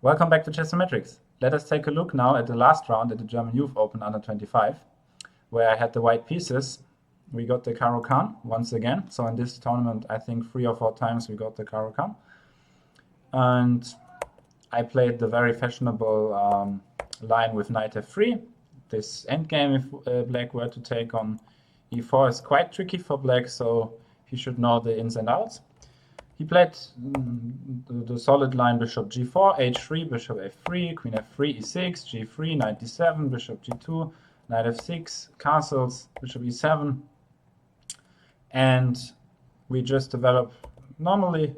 Welcome back to Chessometrics. Let us take a look now at the last round at the German Youth Open Under 25, where I had the white pieces. We got the Caro-Kann once again. So in this tournament, I think 3 or 4 times we got the Caro-Kann. And I played the very fashionable line with knight f3. This endgame, if black were to take on e4, is quite tricky for black, so he should know the ins and outs. He played the solid line bishop g4, h3, bishop f3, queen f3, e6, g3, knight d7, bishop g2, knight f6, castles, bishop e7. And we just develop normally.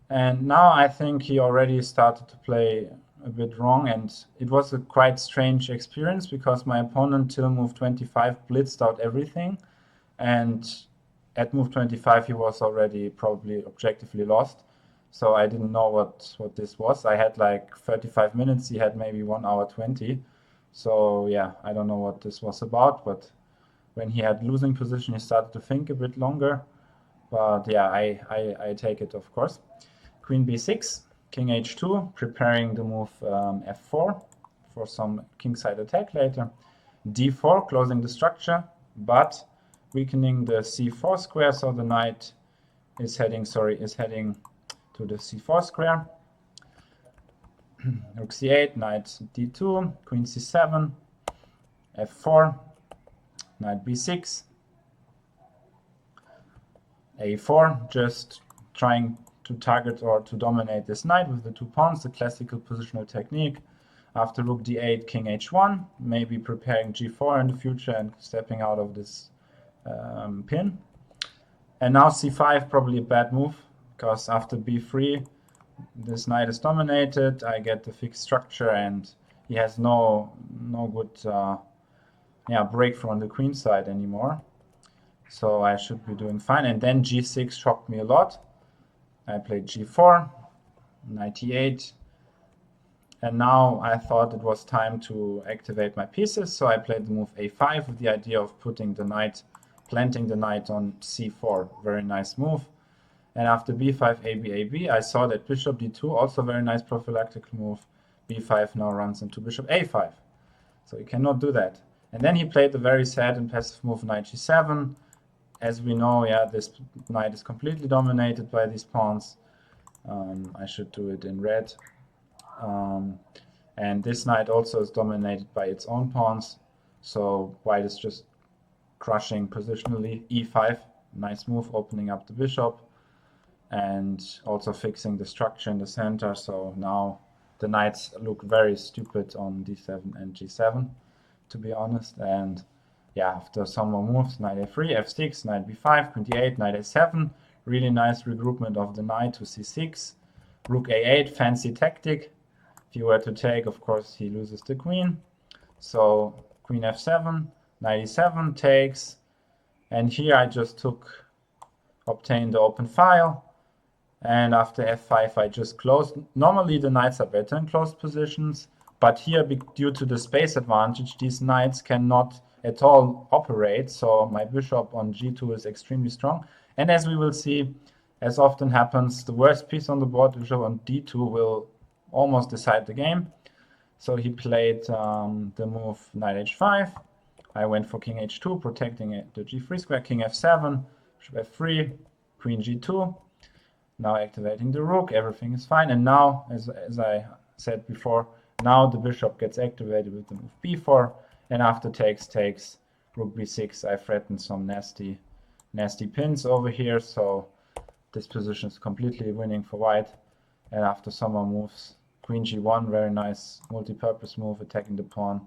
And now I think he already started to play a bit wrong, and it was a quite strange experience because my opponent till move 25 blitzed out everything, and at move 25 he was already probably objectively lost. So I didn't know what this was. I had like 35 minutes, he had maybe 1 hour 20. So yeah, I don't know what this was about, but when he had losing position he started to think a bit longer. But yeah, I take it, of course. Queen b6, king h2, preparing the move f4 for some kingside attack later. d4, closing the structure, but weakening the c4 square, so the knight is heading to the c4 square. Rook c8, knight d2, queen c7, f4, knight b6, a4, just trying to target or to dominate this knight with the 2 pawns, the classical positional technique. After rook d8, king h1, maybe preparing g4 in the future and stepping out of this pin. And now c5, probably a bad move, because after b3 this knight is dominated, I get the fixed structure and he has no good breakthrough on the queen side anymore. So I should be doing fine. And then g6 shocked me a lot. I played g4, knight e8, and now I thought it was time to activate my pieces, so I played the move a5 with the idea of putting the knight, planting the knight on c4. Very nice move. And after b5, ab, I saw that bishop d2, also very nice prophylactic move. b5 now runs into bishop a5, so you cannot do that. And then he played the very sad and passive move knight g7. As we know, yeah, this knight is completely dominated by these pawns. I should do it in red. And this knight also is dominated by its own pawns. So white is just crushing positionally. e5, nice move, opening up the bishop and also fixing the structure in the center. So now the knights look very stupid on d7 and g7, to be honest. And yeah, after some more moves, knight a3, f6, knight b5, queen d8, knight a7, really nice regroupment of the knight to c6, rook a8, fancy tactic. If you were to take, of course, he loses the queen. So queen f7, knight e7 takes, and here I just obtained the open file, and after f5 I just closed. Normally the knights are better in closed positions, but here, due to the space advantage, these knights cannot at all operate, so my bishop on g2 is extremely strong. And as we will see, as often happens, the worst piece on the board, bishop on d2, will almost decide the game. So he played the move knight h5. I went for king h2, protecting the g3 square, king f7, bishop f3, queen g2. Now activating the rook, everything is fine. And now, as I said before, now the bishop gets activated with the move b4, and after takes, rook b6, I threaten some nasty pins over here, so this position is completely winning for white. And after some more moves, queen g1, very nice multi-purpose move, attacking the pawn.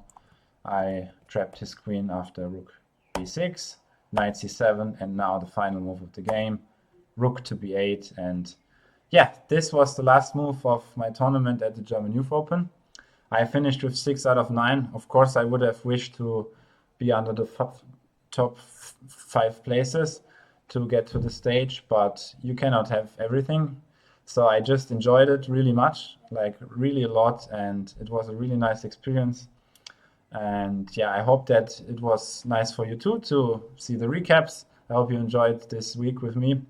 I trapped his queen after rook b6, knight c7, and now the final move of the game, rook to b8. And yeah, this was the last move of my tournament at the German Youth Open. I finished with 6 out of 9. Of course, I would have wished to be under the top 5 places to get to the stage, but you cannot have everything. So I just enjoyed it really much, like really a lot, and it was a really nice experience. And yeah, I hope that it was nice for you too to see the recaps. I hope you enjoyed this week with me.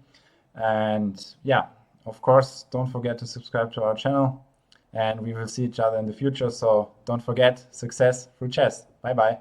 And yeah, of course, don't forget to subscribe to our channel. and we will see each other in the future. So don't forget, success through chess. Bye bye.